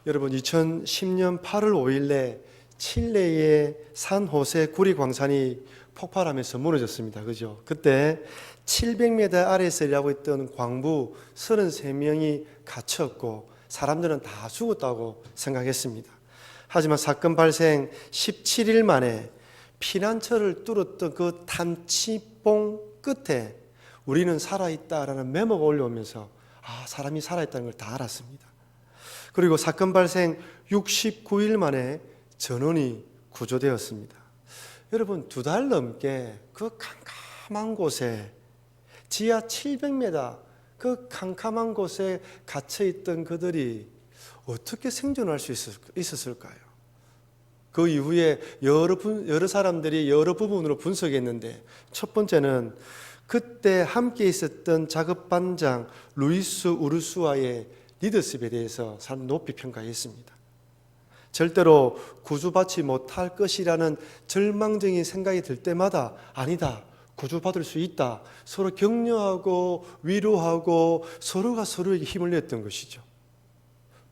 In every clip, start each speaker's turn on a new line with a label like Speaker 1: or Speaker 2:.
Speaker 1: 여러분 2010년 8월 5일에 칠레의 산호세 구리광산이 폭발하면서 무너졌습니다. 그죠? 그때 700m 아래에서 일하고 있던 광부 33명이 갇혔고 사람들은 다 죽었다고 생각했습니다. 하지만 사건 발생 17일 만에 피난처를 뚫었던 그 단치봉 끝에 우리는 살아있다라는 메모가 올라오면서 사람이 살아있다는 걸 다 알았습니다. 그리고 사건 발생 69일 만에 전원이 구조되었습니다. 여러분 2달 넘게 그 캄캄한 곳에 지하 700m 그 캄캄한 곳에 갇혀있던 그들이 어떻게 생존할 수 있었을까요? 그 이후에 여러 사람들이 여러 부분으로 분석했는데 첫 번째는 그때 함께 있었던 작업반장 루이스 우르수아의 리더십에 대해서 사람 높이 평가했습니다. 절대로 구주받지 못할 것이라는 절망적인 생각이 들 때마다 아니다, 구주받을 수 있다, 서로 격려하고 위로하고 서로가 서로에게 힘을 냈던 것이죠.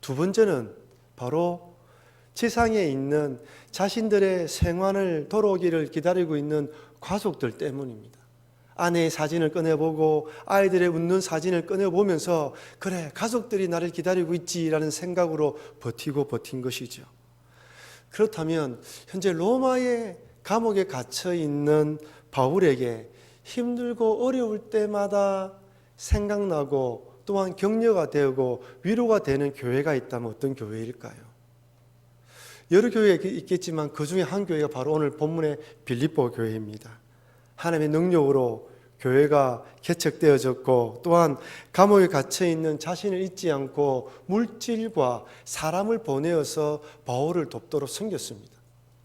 Speaker 1: 두 번째는 바로 지상에 있는 자신들의 생환을 돌아오기를 기다리고 있는 가족들 때문입니다. 아내의 사진을 꺼내보고 아이들의 웃는 사진을 꺼내보면서 그래, 가족들이 나를 기다리고 있지라는 생각으로 버틴 것이죠. 그렇다면 현재 로마의 감옥에 갇혀있는 바울에게 힘들고 어려울 때마다 생각나고 또한 격려가 되고 위로가 되는 교회가 있다면 어떤 교회일까요? 여러 교회가 있겠지만 그 중에 한 교회가 바로 오늘 본문의 빌립보 교회입니다. 하나님의 능력으로 교회가 개척되어졌고 또한 감옥에 갇혀있는 자신을 잊지 않고 물질과 사람을 보내어서 바울을 돕도록 섬겼습니다.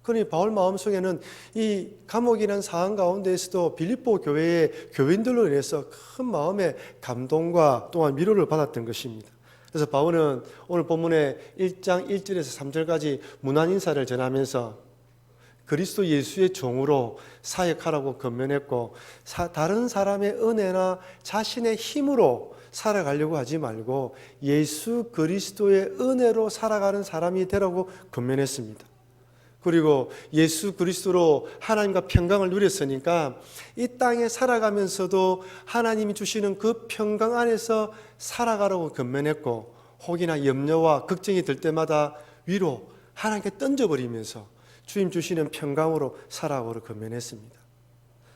Speaker 1: 그러니 바울 마음속에는 이 감옥이라는 상황 가운데에서도 빌립보 교회의 교인들로 인해서 큰 마음의 감동과 또한 위로를 받았던 것입니다. 그래서 바울은 오늘 본문의 1장 1절에서 3절까지 문안 인사를 전하면서 그리스도 예수의 종으로 사역하라고 권면했고 다른 사람의 은혜나 자신의 힘으로 살아가려고 하지 말고 예수 그리스도의 은혜로 살아가는 사람이 되라고 권면했습니다. 그리고 예수 그리스도로 하나님과 평강을 누렸으니까 이 땅에 살아가면서도 하나님이 주시는 그 평강 안에서 살아가라고 권면했고 혹이나 염려와 걱정이 들 때마다 위로 하나님께 던져버리면서 주님 주시는 평강으로 살아가라고 권면했습니다.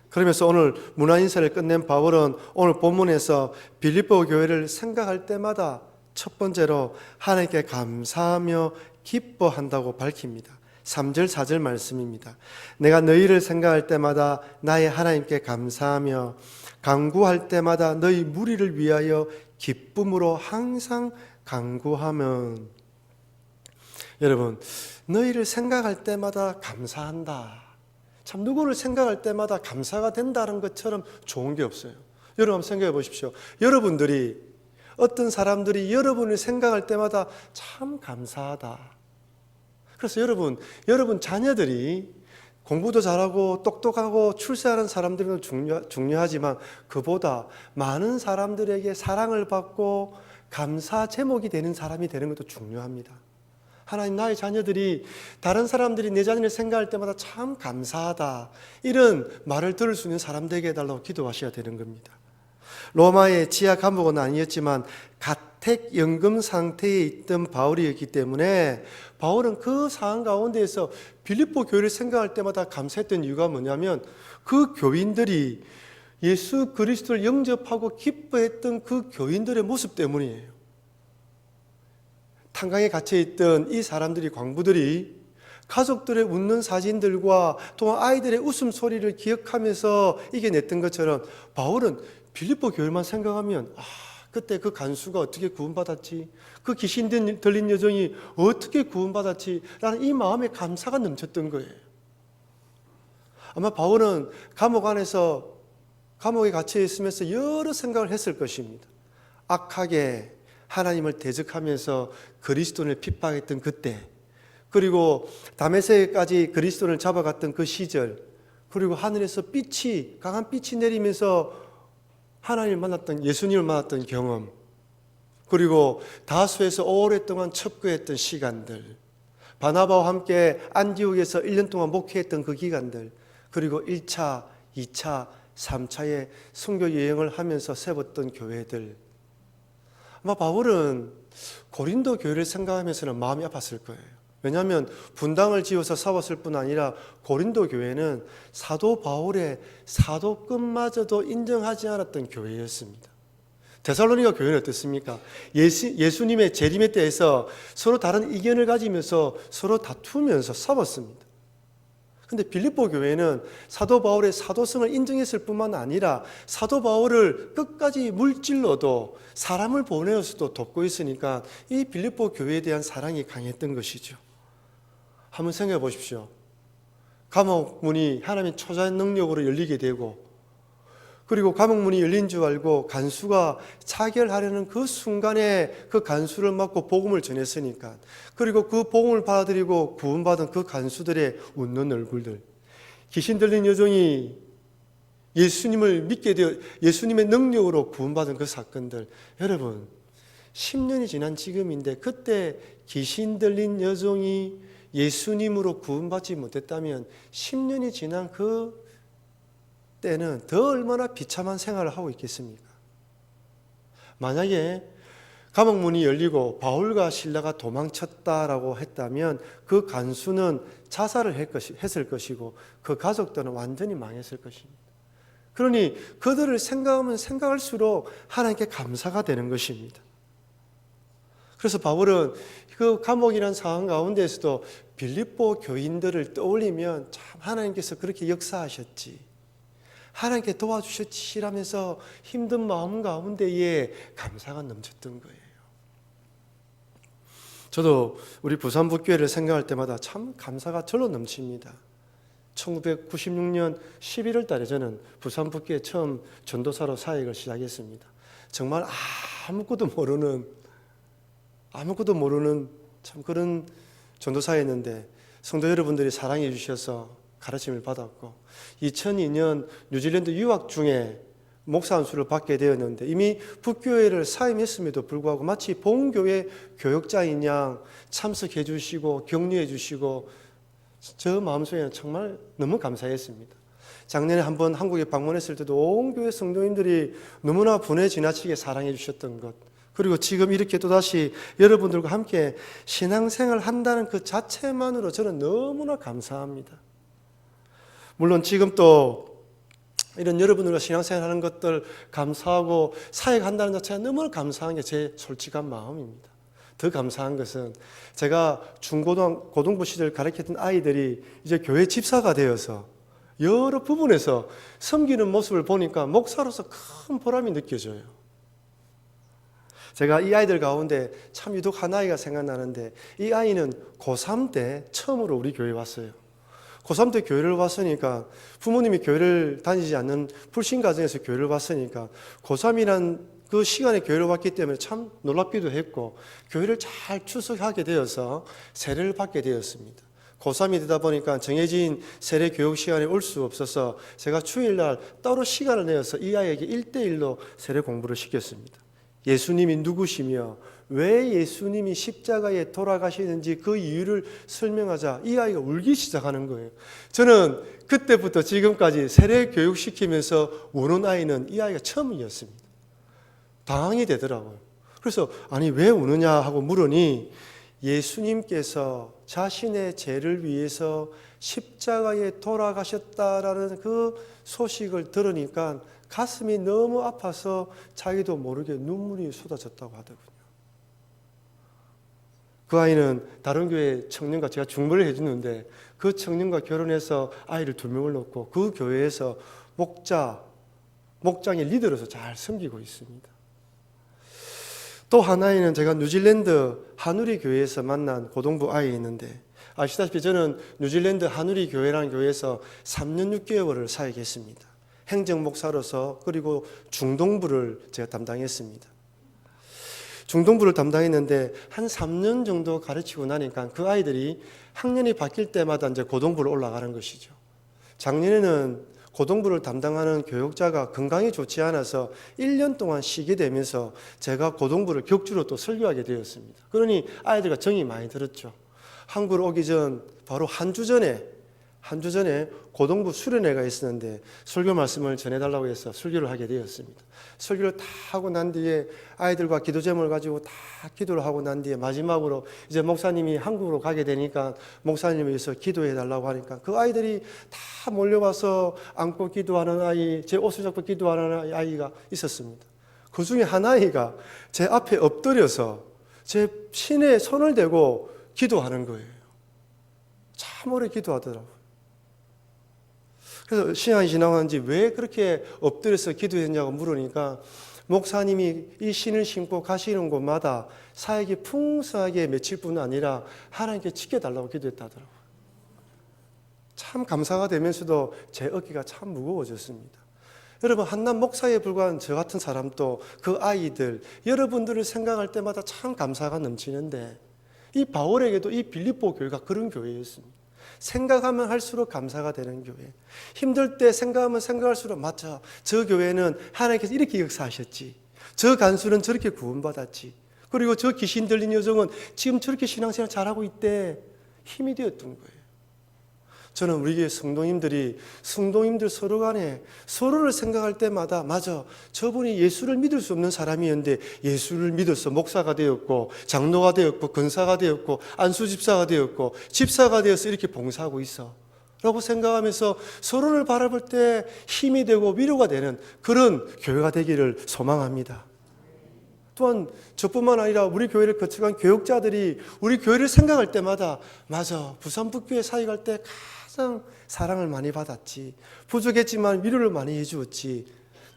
Speaker 1: 그러면서 오늘 문안 인사를 끝낸 바울은 오늘 본문에서 빌립보 교회를 생각할 때마다 첫 번째로 하나님께 감사하며 기뻐한다고 밝힙니다. 3절 4절 말씀입니다. 내가 너희를 생각할 때마다 나의 하나님께 감사하며 간구할 때마다 너희 무리를 위하여 기쁨으로 항상 간구하면. 여러분, 너희를 생각할 때마다 감사한다. 참 누구를 생각할 때마다 감사가 된다는 것처럼 좋은 게 없어요. 여러분 생각해 보십시오. 여러분들이 어떤 사람들이 여러분을 생각할 때마다 참 감사하다. 그래서 여러분 자녀들이 공부도 잘하고 똑똑하고 출세하는 사람들은 중요하지만 그보다 많은 사람들에게 사랑을 받고 감사 제목이 되는 사람이 되는 것도 중요합니다. 하나님, 나의 자녀들이 다른 사람들이 내 자녀를 생각할 때마다 참 감사하다, 이런 말을 들을 수 있는 사람 되게 해달라고 기도하셔야 되는 겁니다. 로마의 지하 감옥은 아니었지만 가택연금 상태에 있던 바울이었기 때문에 바울은 그 상황 가운데에서 빌립보 교회를 생각할 때마다 감사했던 이유가 뭐냐면 그 교인들이 예수 그리스도를 영접하고 기뻐했던 그 교인들의 모습 때문이에요. 탄광에 갇혀있던 이 사람들이, 광부들이 가족들의 웃는 사진들과 또한 아이들의 웃음소리를 기억하면서 이겨냈던 것처럼 바울은 빌립보 교회만 생각하면 그때 그 간수가 어떻게 구원받았지, 그 귀신 들린 여종이 어떻게 구원받았지 라는 이 마음의 감사가 넘쳤던 거예요. 아마 바울은 감옥에 갇혀 있으면서 여러 생각을 했을 것입니다. 악하게 하나님을 대적하면서 그리스도를 핍박했던 그때, 그리고 다메섹까지 그리스도를 잡아갔던 그 시절, 그리고 하늘에서 강한 빛이 내리면서 하나님을 만났던, 예수님을 만났던 경험, 그리고 다수에서 오랫동안 첩거했던 시간들, 바나바와 함께 안디옥에서 1년 동안 목회했던 그 기간들, 그리고 1차, 2차, 3차의 선교 여행을 하면서 세웠던 교회들. 아마 바울은 고린도 교회를 생각하면서는 마음이 아팠을 거예요. 왜냐하면 분당을 지어서 싸웠을 뿐 아니라 고린도 교회는 사도 바울의 사도급마저도 인정하지 않았던 교회였습니다. 데살로니가 교회는 어떻습니까? 예수님의 재림에 대해서 서로 다른 의견을 가지면서 서로 다투면서 싸웠습니다. 근데 빌립보 교회는 사도 바울의 사도성을 인정했을 뿐만 아니라 사도 바울을 끝까지 물질로도 사람을 보내어서도 돕고 있으니까 이 빌립보 교회에 대한 사랑이 강했던 것이죠. 한번 생각해 보십시오. 감옥문이 하나님의 초자연 능력으로 열리게 되고, 그리고 감옥문이 열린 줄 알고 간수가 차결하려는 그 순간에 그 간수를 맞고 복음을 전했으니까, 그리고 그 복음을 받아들이고 구원받은 그 간수들의 웃는 얼굴들, 귀신 들린 여종이 예수님을 믿게 되어 예수님의 능력으로 구원받은 그 사건들, 여러분 10년이 지난 지금인데 그때 귀신 들린 여종이 예수님으로 구원받지 못했다면 10년이 지난 그 때는 더 얼마나 비참한 생활을 하고 있겠습니까? 만약에 감옥문이 열리고 바울과 실라가 도망쳤다라고 했다면 그 간수는 자살을 했을 것이고 그 가족들은 완전히 망했을 것입니다. 그러니 그들을 생각하면 생각할수록 하나님께 감사가 되는 것입니다. 그래서 바울은 그 감옥이라는 상황 가운데에서도 빌립보 교인들을 떠올리면 참 하나님께서 그렇게 역사하셨지, 하나님께 도와주셨지라면서 힘든 마음 가운데에 감사가 넘쳤던 거예요. 저도 우리 부산북교회를 생각할 때마다 참 감사가 절로 넘칩니다. 1996년 11월 달에 저는 부산북교회 처음 전도사로 사역을 시작했습니다. 정말 아무것도 모르는 참 그런 전도사였는데 성도 여러분들이 사랑해 주셔서 가르침을 받았고, 2002년 뉴질랜드 유학 중에 목사 안수를 받게 되었는데 이미 북교회를 사임했음에도 불구하고 마치 본교회 교역자인 양 참석해 주시고 격려해 주시고 저 마음속에는 정말 너무 감사했습니다. 작년에 한번 한국에 방문했을 때도 온 교회 성도님들이 너무나 분에 지나치게 사랑해 주셨던 것, 그리고 지금 이렇게 또다시 여러분들과 함께 신앙생활을 한다는 그 자체만으로 저는 너무나 감사합니다. 물론 지금 또 이런 여러분들과 신앙생활 하는 것들 감사하고 사역한다는 자체가 너무나 감사한 게 제 솔직한 마음입니다. 더 감사한 것은 제가 고등부 시절 가르쳤던 아이들이 이제 교회 집사가 되어서 여러 부분에서 섬기는 모습을 보니까 목사로서 큰 보람이 느껴져요. 제가 이 아이들 가운데 참 유독 한 아이가 생각나는데, 이 아이는 고3 때 처음으로 우리 교회에 왔어요. 고3 때 교회를 왔으니까, 부모님이 교회를 다니지 않는 불신 가정에서 교회를 왔으니까 고3이란 그 시간에 교회를 왔기 때문에 참 놀랍기도 했고 교회를 잘 출석하게 되어서 세례를 받게 되었습니다. 고3이 되다 보니까 정해진 세례 교육 시간에 올 수 없어서 제가 주일날 따로 시간을 내어서 이 아이에게 1대1로 세례 공부를 시켰습니다. 예수님이 누구시며 왜 예수님이 십자가에 돌아가시는지 그 이유를 설명하자 이 아이가 울기 시작하는 거예요. 저는 그때부터 지금까지 세례 교육시키면서 우는 아이는 이 아이가 처음이었습니다. 당황이 되더라고요. 그래서 아니 왜 우느냐 하고 물으니 예수님께서 자신의 죄를 위해서 십자가에 돌아가셨다라는 그 소식을 들으니까 가슴이 너무 아파서 자기도 모르게 눈물이 쏟아졌다고 하더군요. 그 아이는 다른 교회 청년과 제가 중보를 해주는데 그 청년과 결혼해서 아이를 2명을 놓고 그 교회에서 목장의 리더로서 잘 섬기고 있습니다. 또 하나에는 제가 뉴질랜드 하누리 교회에서 만난 고등부 아이 있는데, 아시다시피 저는 뉴질랜드 하누리 교회라는 교회에서 3년 6개월을 사역했습니다. 행정목사로서. 그리고 중동부를 제가 담당했습니다. 중동부를 담당했는데 한 3년 정도 가르치고 나니까 그 아이들이 학년이 바뀔 때마다 이제 고등부로 올라가는 것이죠. 작년에는 고등부를 담당하는 교육자가 건강이 좋지 않아서 1년 동안 쉬게 되면서 제가 고등부를 격주로 또 설교하게 되었습니다. 그러니 아이들과 정이 많이 들었죠. 한국으로 오기 전 바로 한 주 전에 고등부 수련회가 있었는데 설교 말씀을 전해달라고 해서 설교를 하게 되었습니다. 설교를 다 하고 난 뒤에 아이들과 기도 제목을 가지고 다 기도를 하고 난 뒤에 마지막으로 이제 목사님이 한국으로 가게 되니까 목사님을 위해서 기도해 달라고 하니까 그 아이들이 다 몰려와서 안고 기도하는 아이, 제 옷을 잡고 기도하는 아이가 있었습니다. 그 중에 한 아이가 제 앞에 엎드려서 제 신에 손을 대고 기도하는 거예요. 참 오래 기도하더라고요. 그래서 시간이 지나고 난지 왜 그렇게 엎드려서 기도했냐고 물으니까 목사님이 이 신을 신고 가시는 곳마다 사역이 풍성하게 맺힐 뿐 아니라 하나님께 지켜달라고 기도했다더라고요. 참 감사가 되면서도 제 어깨가 참 무거워졌습니다. 여러분, 한남 목사에 불과한 저 같은 사람도 그 아이들, 여러분들을 생각할 때마다 참 감사가 넘치는데 이 바울에게도 이 빌립보 교회가 그런 교회였습니다. 생각하면 할수록 감사가 되는 교회. 힘들 때 생각하면 생각할수록 맞아. 저 교회는 하나님께서 이렇게 역사하셨지. 저 간수는 저렇게 구원받았지. 그리고 저 귀신 들린 여종은 지금 저렇게 신앙생활 잘하고 있대. 힘이 되었던 거예요. 저는 우리 교회 성도님들 서로 간에 서로를 생각할 때마다 맞아. 저분이 예수를 믿을 수 없는 사람이었는데 예수를 믿어서 목사가 되었고 장로가 되었고 권사가 되었고 안수집사가 되었고 집사가 되어서 이렇게 봉사하고 있어 라고 생각하면서 서로를 바라볼 때 힘이 되고 위로가 되는 그런 교회가 되기를 소망합니다. 또한 저뿐만 아니라 우리 교회를 거쳐간 교육자들이 우리 교회를 생각할 때마다 맞아. 부산북교회 사역할 때 가장 사랑을 많이 받았지. 부족했지만 위로를 많이 해주었지.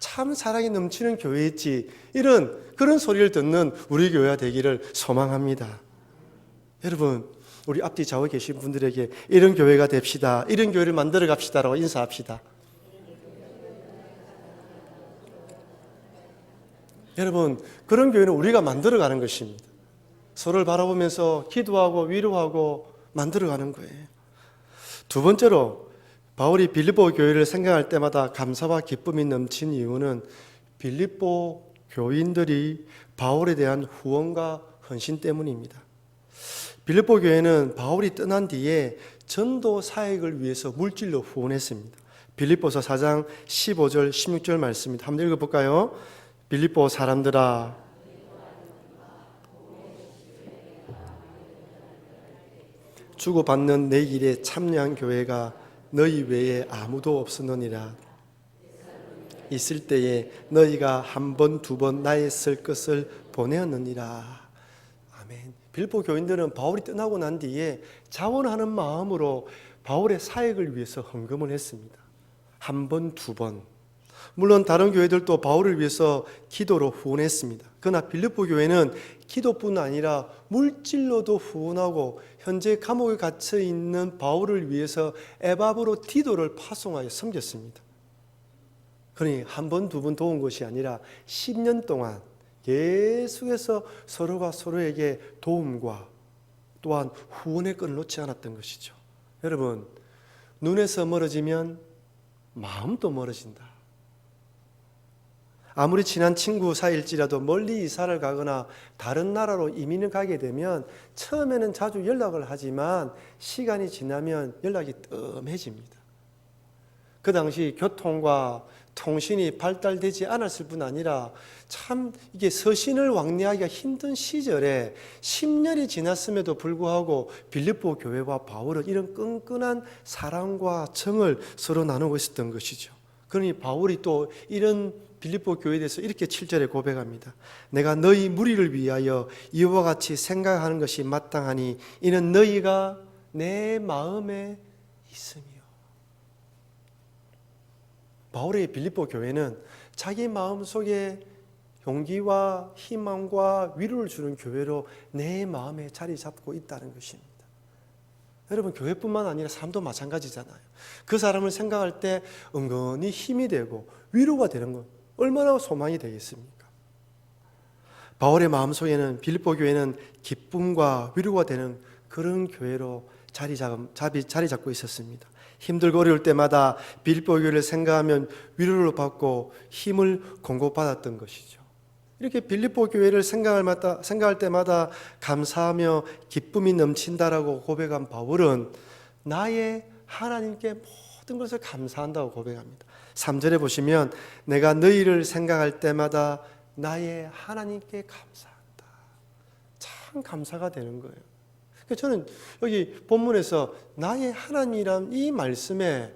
Speaker 1: 참 사랑이 넘치는 교회였지. 이런 그런 소리를 듣는 우리 교회가 되기를 소망합니다. 여러분, 우리 앞뒤 좌우에 계신 분들에게 이런 교회가 됩시다. 이런 교회를 만들어 갑시다라고 인사합시다. 여러분, 그런 교회는 우리가 만들어가는 것입니다. 서로를 바라보면서 기도하고 위로하고 만들어가는 거예요. 두 번째로 바울이 빌립보 교회를 생각할 때마다 감사와 기쁨이 넘친 이유는 빌립보 교인들이 바울에 대한 후원과 헌신 때문입니다. 빌립보 교회는 바울이 떠난 뒤에 전도 사역을 위해서 물질로 후원했습니다. 빌립보서 4장 15절 16절 말씀입니다. 한번 읽어볼까요? 빌립보 사람들아, 주고받는 내 일에 참여한 교회가 너희 외에 아무도 없었느니라. 있을 때에 너희가 한 번, 두 번 나의 쓸 것을 보내었느니라. 아멘. 빌립보 교인들은 바울이 떠나고 난 뒤에 자원하는 마음으로 바울의 사역을 위해서 헌금을 했습니다. 한 번, 두 번. 물론 다른 교회들도 바울을 위해서 기도로 후원했습니다. 그러나 빌립보 교회는 기도뿐 아니라 물질로도 후원하고 현재 감옥에 갇혀 있는 바울을 위해서 에바브로 디도를 파송하여 섬겼습니다. 그러니 한 번, 두 번 도운 것이 아니라 10년 동안 계속해서 서로가 서로에게 도움과 또한 후원의 끈을 놓지 않았던 것이죠. 여러분, 눈에서 멀어지면 마음도 멀어진다. 아무리 친한 친구 사이일지라도 멀리 이사를 가거나 다른 나라로 이민을 가게 되면 처음에는 자주 연락을 하지만 시간이 지나면 연락이 뜸해집니다. 그 당시 교통과 통신이 발달되지 않았을 뿐 아니라 참 이게 서신을 왕래하기가 힘든 시절에 10년이 지났음에도 불구하고 빌립보 교회와 바울은 이런 끈끈한 사랑과 정을 서로 나누고 있었던 것이죠. 그러니 바울이 또 이런 빌립보 교회에 대해서 이렇게 7절에 고백합니다. 내가 너희 무리를 위하여 이와 같이 생각하는 것이 마땅하니 이는 너희가 내 마음에 있으며. 바울의 빌립보 교회는 자기 마음속에 용기와 희망과 위로를 주는 교회로 내 마음에 자리 잡고 있다는 것입니다. 여러분, 교회뿐만 아니라 삶도 마찬가지잖아요. 그 사람을 생각할 때 은근히 힘이 되고 위로가 되는 것 얼마나 소망이 되겠습니까? 바울의 마음속에는 빌립보 교회는 기쁨과 위로가 되는 그런 교회로 자리 잡고 있었습니다. 힘들고 어려울 때마다 빌립보 교회를 생각하면 위로를 받고 힘을 공급받았던 것이죠. 이렇게 빌립보 교회를 생각할 때마다 감사하며 기쁨이 넘친다라고 고백한 바울은 나의 하나님께 모든 것을 감사한다고 고백합니다. 3절에 보시면 내가 너희를 생각할 때마다 나의 하나님께 감사한다. 참 감사가 되는 거예요. 저는 여기 본문에서 나의 하나님이란 이 말씀에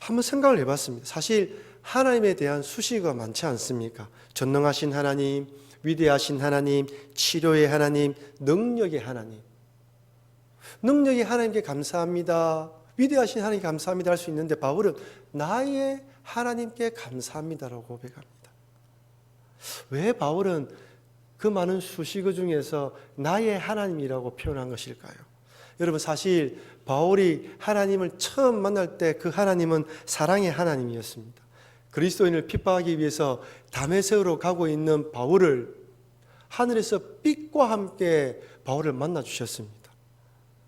Speaker 1: 한번 생각을 해봤습니다. 사실 하나님에 대한 수식어가 많지 않습니까? 전능하신 하나님, 위대하신 하나님, 치료의 하나님, 능력의 하나님. 능력의 하나님께 감사합니다. 위대하신 하나님께 감사합니다 할 수 있는데 바울은 나의 하나님께 감사합니다라고 고백합니다. 왜 바울은 그 많은 수식어 중에서 나의 하나님이라고 표현한 것일까요? 여러분, 사실 바울이 하나님을 처음 만날 때 그 하나님은 사랑의 하나님이었습니다. 그리스도인을 핍박하기 위해서 다메섹으로 가고 있는 바울을 하늘에서 빛과 함께 바울을 만나 주셨습니다.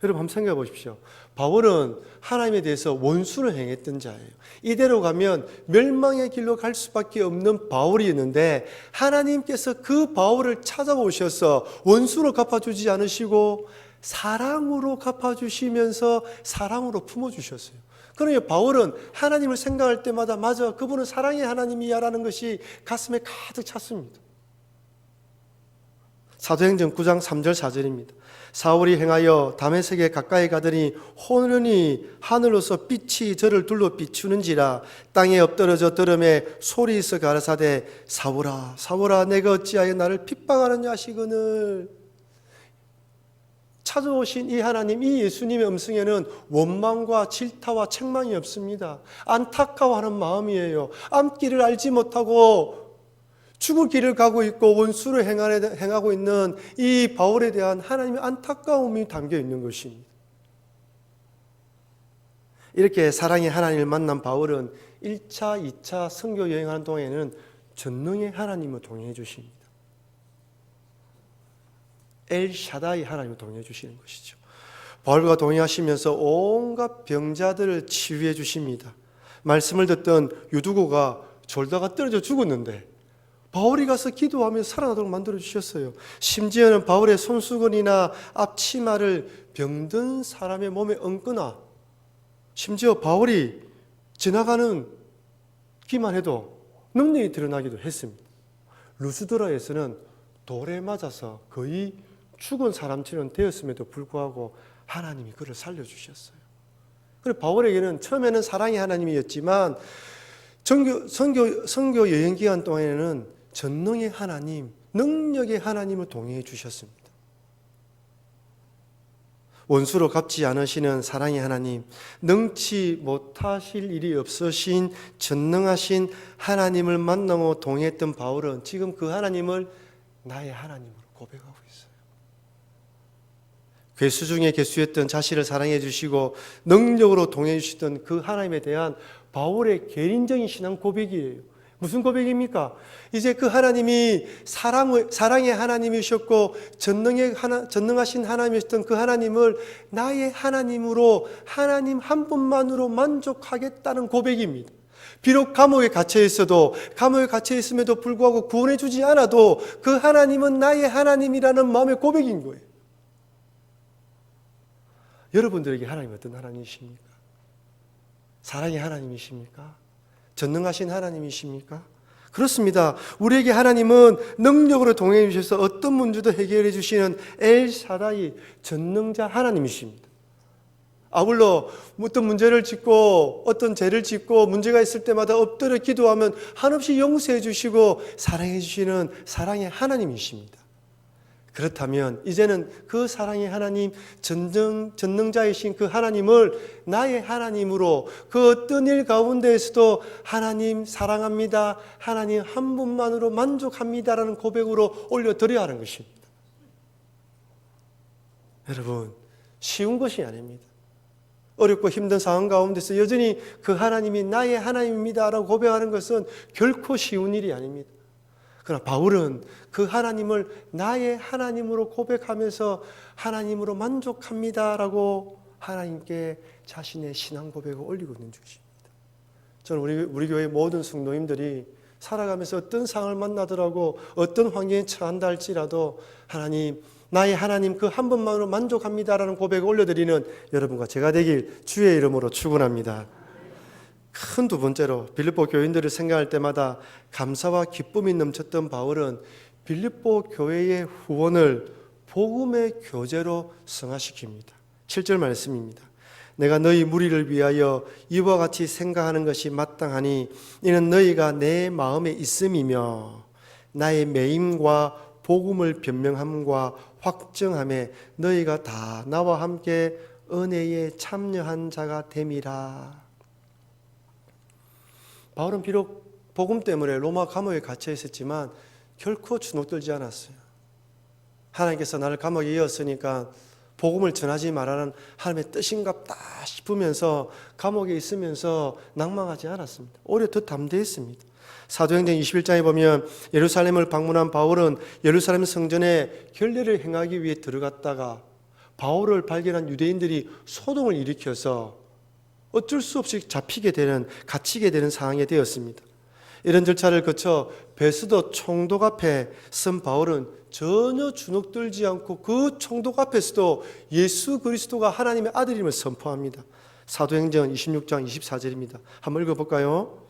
Speaker 1: 여러분 한번 생각해 보십시오. 바울은 하나님에 대해서 원수를 행했던 자예요. 이대로 가면 멸망의 길로 갈 수밖에 없는 바울이었는데 하나님께서 그 바울을 찾아오셔서 원수로 갚아주지 않으시고 사랑으로 갚아주시면서 사랑으로 품어주셨어요. 그러니 바울은 하나님을 생각할 때마다 맞아, 그분은 사랑의 하나님이야 라는 것이 가슴에 가득 찼습니다. 사도행전 9장 3절 4절입니다. 사울이 행하여 다메섹에 가까이 가더니 호련히 하늘로서 빛이 저를 둘러 비추는지라 땅에 엎드러져 들음에 소리 있어 가라사대 사울아 사울아 내가 어찌하여 나를 핍박하느냐 하시거늘. 찾아오신 이 하나님, 이 예수님의 음성에는 원망과 질타와 책망이 없습니다. 안타까워하는 마음이에요. 앞길을 알지 못하고 죽을 길을 가고 있고 원수를 행하고 있는 이 바울에 대한 하나님의 안타까움이 담겨 있는 것입니다. 이렇게 사랑의 하나님을 만난 바울은 1차, 2차 선교 여행하는 동안에는 전능의 하나님을 동행해 주십니다. 엘샤다이 하나님을 동행해 주시는 것이죠. 바울과 동행하시면서 온갖 병자들을 치유해 주십니다. 말씀을 듣던 유두고가 졸다가 떨어져 죽었는데 바울이 가서 기도하며 살아나도록 만들어 주셨어요. 심지어는 바울의 손수건이나 앞치마를 병든 사람의 몸에 얹거나 심지어 바울이 지나가는 기만 해도 능력이 드러나기도 했습니다. 루스드라에서는 돌에 맞아서 거의 죽은 사람처럼 되었음에도 불구하고 하나님이 그를 살려주셨어요. 그리고 바울에게는 처음에는 사랑의 하나님이었지만 선교 여행 기간 동안에는 전능의 하나님, 능력의 하나님을 동행해 주셨습니다. 원수로 갚지 않으시는 사랑의 하나님, 능치 못하실 일이 없으신 전능하신 하나님을 만나고 동행했던 바울은 지금 그 하나님을 나의 하나님으로 고백하고 있어요. 괴수 중에 괴수였던 자신을 사랑해 주시고 능력으로 동행해 주시던 그 하나님에 대한 바울의 개인적인 신앙 고백이에요. 무슨 고백입니까? 이제 그 하나님이 사랑의 하나님이셨고 전능하신 하나님이셨던 그 하나님을 나의 하나님으로 하나님 한 분만으로 만족하겠다는 고백입니다. 비록 감옥에 갇혀 있어도 감옥에 갇혀 있음에도 불구하고 구원해 주지 않아도 그 하나님은 나의 하나님이라는 마음의 고백인 거예요. 여러분들에게 하나님 어떤 하나님이십니까? 사랑의 하나님이십니까? 전능하신 하나님이십니까? 그렇습니다. 우리에게 하나님은 능력으로 동행해 주셔서 어떤 문제도 해결해 주시는 엘샤다이 전능자 하나님이십니다. 아울러 어떤 문제를 짓고 어떤 죄를 짓고 문제가 있을 때마다 엎드려 기도하면 한없이 용서해 주시고 사랑해 주시는 사랑의 하나님이십니다. 그렇다면 이제는 그 사랑의 하나님, 전능자이신 그 하나님을 나의 하나님으로 그 어떤 일 가운데에서도 하나님 사랑합니다, 하나님 한 분만으로 만족합니다라는 고백으로 올려드려야 하는 것입니다. 여러분, 쉬운 것이 아닙니다. 어렵고 힘든 상황 가운데서 여전히 그 하나님이 나의 하나님입니다라고 고백하는 것은 결코 쉬운 일이 아닙니다. 그러나 바울은 그 하나님을 나의 하나님으로 고백하면서 하나님으로 만족합니다라고 하나님께 자신의 신앙 고백을 올리고 있는 중입니다. 저는 우리 교회 모든 성도님들이 살아가면서 어떤 상황을 만나더라도 어떤 환경에 처한다 할지라도 하나님, 나의 하나님 그 한 번만으로 만족합니다라는 고백을 올려드리는 여러분과 제가 되길 주의 이름으로 축원합니다. 큰 두 번째로 빌립보 교인들을 생각할 때마다 감사와 기쁨이 넘쳤던 바울은 빌립보 교회의 후원을 복음의 교제로 승화시킵니다. 7절 말씀입니다. 내가 너희 무리를 위하여 이와 같이 생각하는 것이 마땅하니 이는 너희가 내 마음에 있음이며 나의 매임과 복음을 변명함과 확증함에 너희가 다 나와 함께 은혜에 참여한 자가 됨이라. 바울은 비록 복음 때문에 로마 감옥에 갇혀 있었지만 결코 주눅들지 않았어요. 하나님께서 나를 감옥에 이었으니까 복음을 전하지 말라는 하나님의 뜻인갑다 싶으면서 감옥에 있으면서 낭망하지 않았습니다. 오히려 더 담대했습니다. 사도행전 21장에 보면 예루살렘을 방문한 바울은 예루살렘 성전에 결례를 행하기 위해 들어갔다가 바울을 발견한 유대인들이 소동을 일으켜서 어쩔 수 없이 갇히게 되는 상황이 되었습니다. 이런 절차를 거쳐 베스도 총독 앞에 선 바울은 전혀 주눅들지 않고 그 총독 앞에서도 예수 그리스도가 하나님의 아들임을 선포합니다. 사도행전 26장 24절입니다. 한번 읽어볼까요?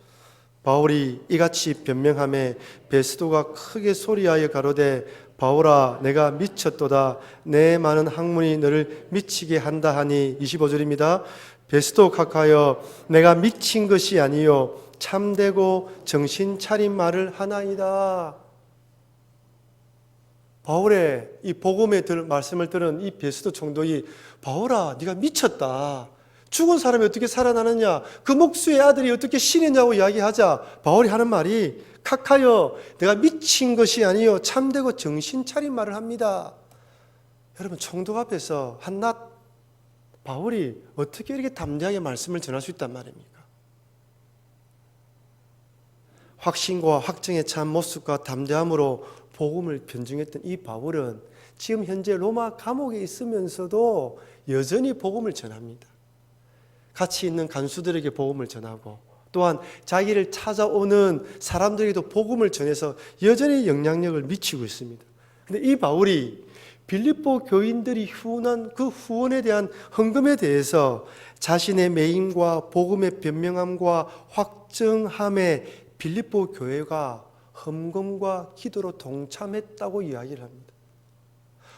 Speaker 1: 바울이 이같이 변명하며 베스도가 크게 소리하여 가로되 바울아 내가 미쳤도다. 내 많은 학문이 너를 미치게 한다 하니 25절입니다. 베스도 각하여 내가 미친 것이 아니요 참되고 정신 차린 말을 하나이다. 바울의 이 복음의 말씀을 들은 이 베스도 총독이 바울아 네가 미쳤다. 죽은 사람이 어떻게 살아나느냐, 그 목수의 아들이 어떻게 신이냐고 이야기하자 바울이 하는 말이 각하여 내가 미친 것이 아니요 참되고 정신 차린 말을 합니다. 여러분, 총독 앞에서 한낱 바울이 어떻게 이렇게 담대하게 말씀을 전할 수 있단 말입니까? 확신과 확증에 찬 모습과 담대함으로 복음을 변증했던 이 바울은 지금 현재 로마 감옥에 있으면서도 여전히 복음을 전합니다. 같이 있는 간수들에게 복음을 전하고 또한 자기를 찾아오는 사람들에게도 복음을 전해서 여전히 영향력을 미치고 있습니다. 그런데 이 바울이 빌립보 교인들이 후원한 그 후원에 대한 헌금에 대해서 자신의 매임과 복음의 변명함과 확증함에 빌립보 교회가 헌금과 기도로 동참했다고 이야기를 합니다.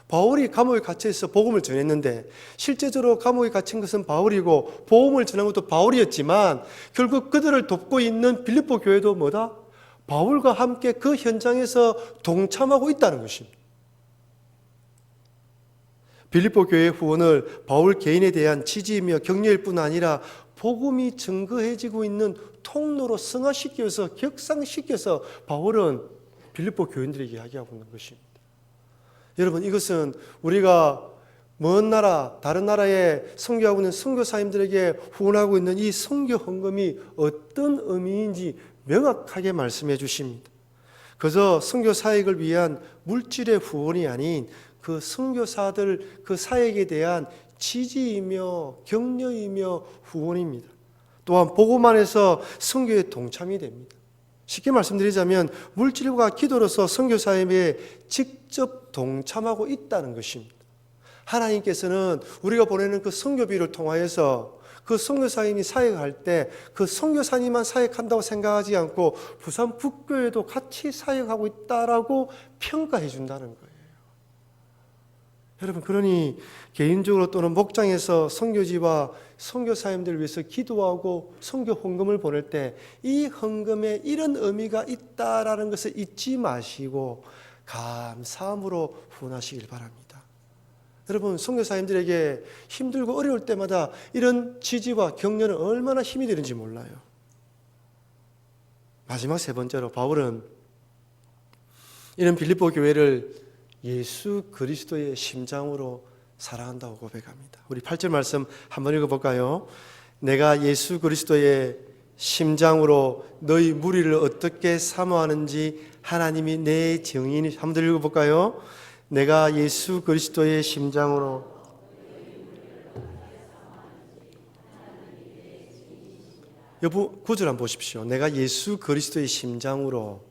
Speaker 1: 바울이 감옥에 갇혀서 복음을 전했는데 실제적으로 감옥에 갇힌 것은 바울이고 복음을 전한 것도 바울이었지만 결국 그들을 돕고 있는 빌립보 교회도 뭐다? 바울과 함께 그 현장에서 동참하고 있다는 것입니다. 빌립보 교회의 후원을 바울 개인에 대한 지지이며 격려일 뿐 아니라 복음이 증거해지고 있는 통로로 승화시켜서 격상시켜서 바울은 빌립보 교인들에게 이야기하고 있는 것입니다. 여러분, 이것은 우리가 먼 나라, 다른 나라에 선교하고 있는 선교사님들에게 후원하고 있는 이 선교 헌금이 어떤 의미인지 명확하게 말씀해 주십니다. 그저 선교 사역을 위한 물질의 후원이 아닌 그 선교사들, 그 사역에 대한 지지이며 격려이며 후원입니다. 또한 복음 안에서 선교에 동참이 됩니다. 쉽게 말씀드리자면 물질과 기도로서 선교 사역에 직접 동참하고 있다는 것입니다. 하나님께서는 우리가 보내는 그 선교비를 통하여서 그 선교사님이 사역할 때 그 선교사님만 사역한다고 생각하지 않고 부산 북교회도 같이 사역하고 있다라고 평가해 준다는 거예요. 여러분, 그러니 개인적으로 또는 목장에서 선교지와 선교사님들을 위해서 기도하고 선교 헌금을 보낼 때 이 헌금에 이런 의미가 있다라는 것을 잊지 마시고 감사함으로 후원하시길 바랍니다. 여러분, 선교사님들에게 힘들고 어려울 때마다 이런 지지와 격려는 얼마나 힘이 되는지 몰라요. 마지막 세 번째로 바울은 이런 빌립보 교회를 예수 그리스도의 심장으로 사랑한다고 고백합니다. 우리 8절 말씀 한번 읽어볼까요? 내가 예수 그리스도의 심장으로 너희 무리를 어떻게 사모하는지 하나님이 내 증인이. 한번 읽어볼까요? 내가 예수 그리스도의 심장으로 여보 9절 한번 보십시오. 내가 예수 그리스도의 심장으로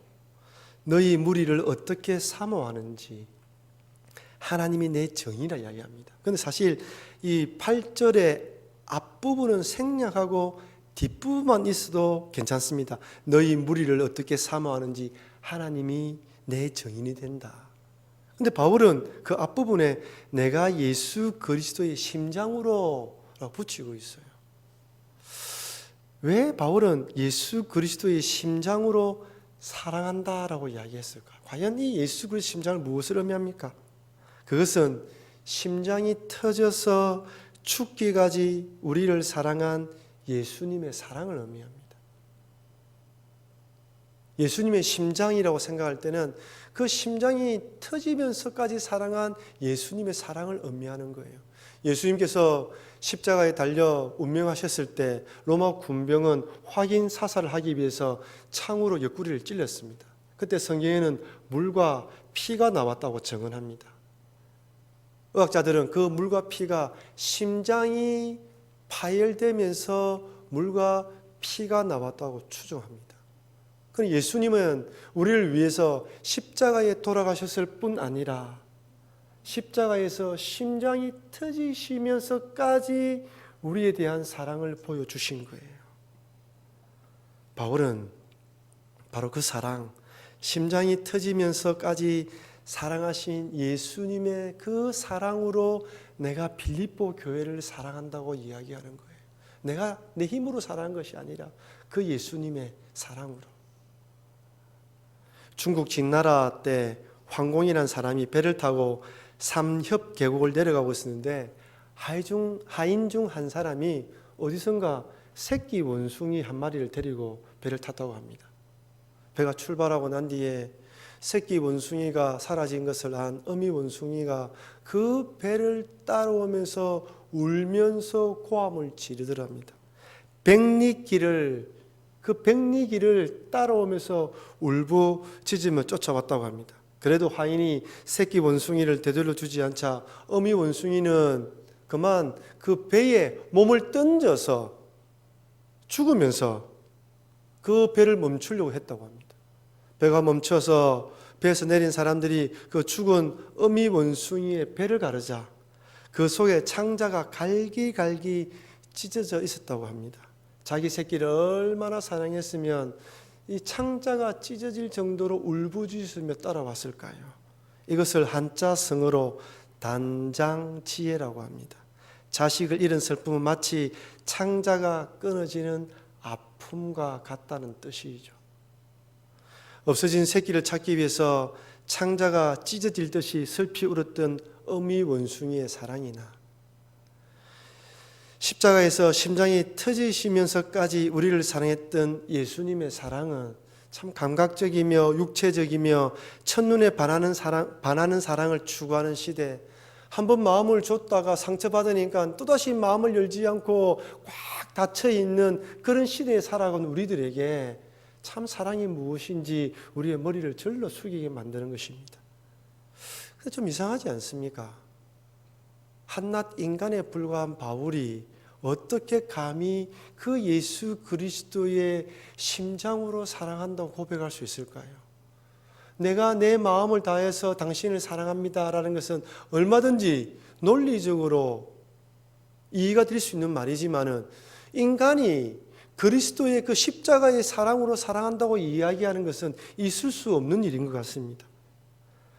Speaker 1: 너희 무리를 어떻게 사모하는지 하나님이 내 정의라 이야기합니다. 그런데 사실 이 8절의 앞부분은 생략하고 뒷부분만 있어도 괜찮습니다. 너희 무리를 어떻게 사모하는지 하나님이 내 정인이 된다. 근데 바울은 그 앞부분에 내가 예수 그리스도의 심장으로 라고 붙이고 있어요. 왜 바울은 예수 그리스도의 심장으로 사랑한다라고 이야기했을까? 과연 이 예수 그리스도의 심장을 무엇을 의미합니까? 그것은 심장이 터져서 죽기까지 우리를 사랑한 예수님의 사랑을 의미합니다. 예수님의 심장이라고 생각할 때는 그 심장이 터지면서까지 사랑한 예수님의 사랑을 의미하는 거예요. 예수님께서 십자가에 달려 운명하셨을 때 로마 군병은 확인 사살을 하기 위해서 창으로 옆구리를 찔렀습니다. 그때 성경에는 물과 피가 나왔다고 증언합니다. 의학자들은 그 물과 피가 심장이 파열되면서 물과 피가 나왔다고 추정합니다. 그럼 예수님은 우리를 위해서 십자가에 돌아가셨을 뿐 아니라 십자가에서 심장이 터지시면서까지 우리에 대한 사랑을 보여주신 거예요. 바울은 바로 그 사랑, 심장이 터지면서까지 사랑하신 예수님의 그 사랑으로 내가 빌립보 교회를 사랑한다고 이야기하는 거예요. 내가 내 힘으로 사랑한 것이 아니라 그 예수님의 사랑으로. 중국 진나라 때 황공이라는 사람이 배를 타고 삼협 계곡을 내려가고 있었는데 하인 중 한 사람이 어디선가 새끼 원숭이 한 마리를 데리고 배를 탔다고 합니다. 배가 출발하고 난 뒤에 새끼 원숭이가 사라진 것을 안 어미 원숭이가 그 배를 따라오면서 울면서 고함을 지르더랍니다. 그 백리길을 따라오면서 울부짖으며 쫓아왔다고 합니다. 그래도 하인이 새끼 원숭이를 되돌려 주지 않자 어미 원숭이는 그만 그 배에 몸을 던져서 죽으면서 그 배를 멈추려고 했다고 합니다. 배가 멈춰서 배에서 내린 사람들이 그 죽은 어미 원숭이의 배를 가르자 그 속에 창자가 갈기갈기 찢어져 있었다고 합니다. 자기 새끼를 얼마나 사랑했으면 이 창자가 찢어질 정도로 울부짖으며 따라왔을까요? 이것을 한자 성어로 단장지혜라고 합니다. 자식을 잃은 슬픔은 마치 창자가 끊어지는 아픔과 같다는 뜻이죠. 없어진 새끼를 찾기 위해서 창자가 찢어질 듯이 슬피 울었던 어미 원숭이의 사랑이나 십자가에서 심장이 터지시면서까지 우리를 사랑했던 예수님의 사랑은 참 감각적이며 육체적이며 첫눈에 반하는 사랑을 추구하는 시대, 한번 마음을 줬다가 상처받으니까 또다시 마음을 열지 않고 꽉 닫혀있는 그런 시대에 살아가는 우리들에게 참 사랑이 무엇인지 우리의 머리를 절로 숙이게 만드는 것입니다. 좀 이상하지 않습니까? 한낱 인간에 불과한 바울이 어떻게 감히 그 예수 그리스도의 심장으로 사랑한다고 고백할 수 있을까요? 내가 내 마음을 다해서 당신을 사랑합니다라는 것은 얼마든지 논리적으로 이해가 될 수 있는 말이지만은 인간이 그리스도의 그 십자가의 사랑으로 사랑한다고 이야기하는 것은 있을 수 없는 일인 것 같습니다.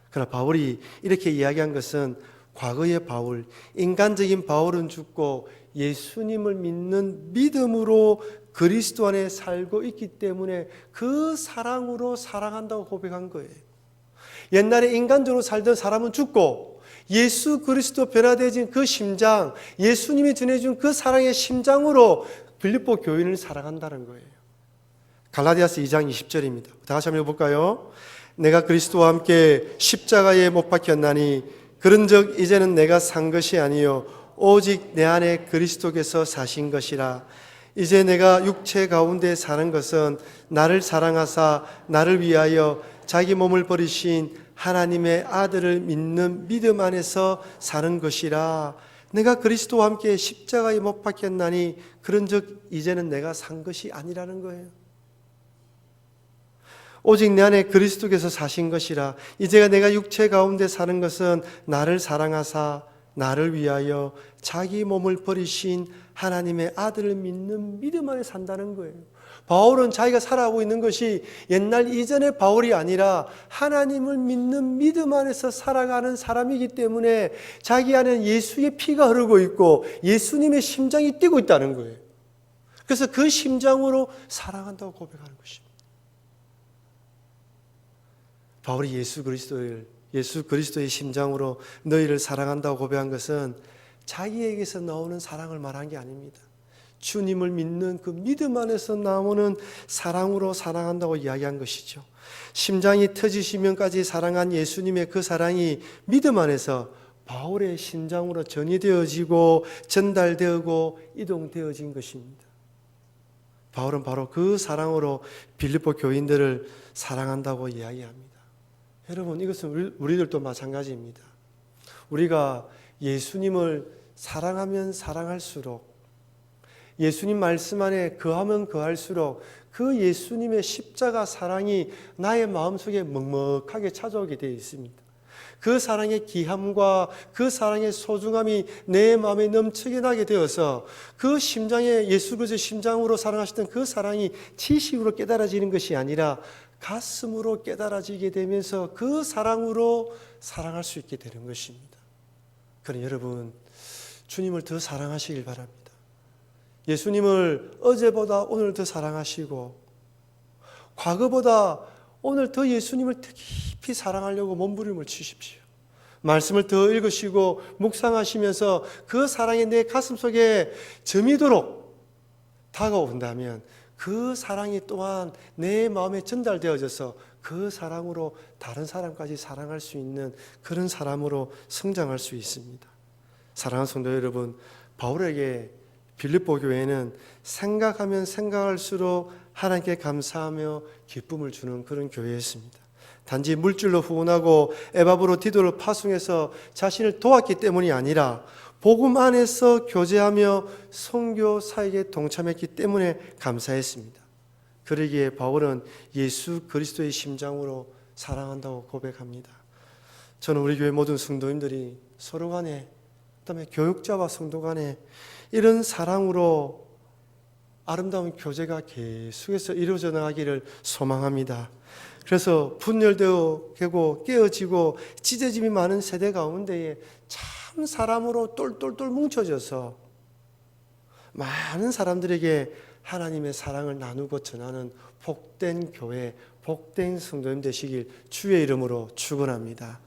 Speaker 1: 그러나 바울이 이렇게 이야기한 것은 과거의 바울, 인간적인 바울은 죽고 예수님을 믿는 믿음으로 그리스도 안에 살고 있기 때문에 그 사랑으로 사랑한다고 고백한 거예요. 옛날에 인간적으로 살던 사람은 죽고 예수 그리스도 변화되어진 그 심장, 예수님이 전해준 그 사랑의 심장으로 빌립보 교인을 사랑한다는 거예요. 갈라디아서 2장 20절입니다. 다시 한번 해볼까요? 내가 그리스도와 함께 십자가에 못 박혔나니 그런즉 이제는 내가 산 것이 아니요 오직 내 안에 그리스도께서 사신 것이라. 이제 내가 육체 가운데 사는 것은 나를 사랑하사 나를 위하여 자기 몸을 버리신 하나님의 아들을 믿는 믿음 안에서 사는 것이라. 내가 그리스도와 함께 십자가에 못 박혔나니 그런즉 이제는 내가 산 것이 아니라는 거예요. 오직 내 안에 그리스도께서 사신 것이라. 이제가 내가 육체 가운데 사는 것은 나를 사랑하사 나를 위하여 자기 몸을 버리신 하나님의 아들을 믿는 믿음 안에 산다는 거예요. 바울은 자기가 살아가고 있는 것이 옛날 이전의 바울이 아니라 하나님을 믿는 믿음 안에서 살아가는 사람이기 때문에 자기 안에는 예수의 피가 흐르고 있고 예수님의 심장이 뛰고 있다는 거예요. 그래서 그 심장으로 사랑한다고 고백하는 것입니다. 바울이 예수 그리스도의 심장으로 너희를 사랑한다고 고백한 것은 자기에게서 나오는 사랑을 말한 게 아닙니다. 주님을 믿는 그 믿음 안에서 나오는 사랑으로 사랑한다고 이야기한 것이죠. 심장이 터지시면까지 사랑한 예수님의 그 사랑이 믿음 안에서 바울의 심장으로 전이되어지고 전달되고 이동되어진 것입니다. 바울은 바로 그 사랑으로 빌립보 교인들을 사랑한다고 이야기합니다. 여러분, 이것은 우리들도 마찬가지입니다. 우리가 예수님을 사랑하면 사랑할수록, 예수님 말씀 안에 거하면 거할수록 그 예수님의 십자가 사랑이 나의 마음속에 먹먹하게 찾아오게 되어 있습니다. 그 사랑의 귀함과 그 사랑의 소중함이 내 마음에 넘치게 나게 되어서 그 심장에 예수 그리스도의 심장으로 사랑하셨던 그 사랑이 지식으로 깨달아지는 것이 아니라 가슴으로 깨달아지게 되면서 그 사랑으로 사랑할 수 있게 되는 것입니다. 그러니 여러분, 주님을 더 사랑하시길 바랍니다. 예수님을 어제보다 오늘 더 사랑하시고 과거보다 오늘 더 예수님을 더 깊이 사랑하려고 몸부림을 치십시오. 말씀을 더 읽으시고 묵상하시면서 그 사랑이 내 가슴속에 저미도록 다가온다면 그 사랑이 또한 내 마음에 전달되어져서 그 사랑으로 다른 사람까지 사랑할 수 있는 그런 사람으로 성장할 수 있습니다. 사랑하는 성도 여러분, 바울에게 빌립보 교회는 생각하면 생각할수록 하나님께 감사하며 기쁨을 주는 그런 교회였습니다. 단지 물질로 후원하고 에바브로 디도를 파송해서 자신을 도왔기 때문이 아니라 복음 안에서 교제하며 선교 사역에 동참했기 때문에 감사했습니다. 그러기에 바울은 예수 그리스도의 심장으로 사랑한다고 고백합니다. 저는 우리 교회 모든 성도님들이 서로 간에, 그다음에 교육자와 성도 간에 이런 사랑으로 아름다운 교제가 계속해서 이루어져 나가기를 소망합니다. 그래서 분열되고 깨어지고 찢어짐이 많은 세대 가운데에 참 사람으로 똘똘똘 뭉쳐져서 많은 사람들에게 하나님의 사랑을 나누고 전하는 복된 교회, 복된 성도님 되시길 주의 이름으로 축원합니다.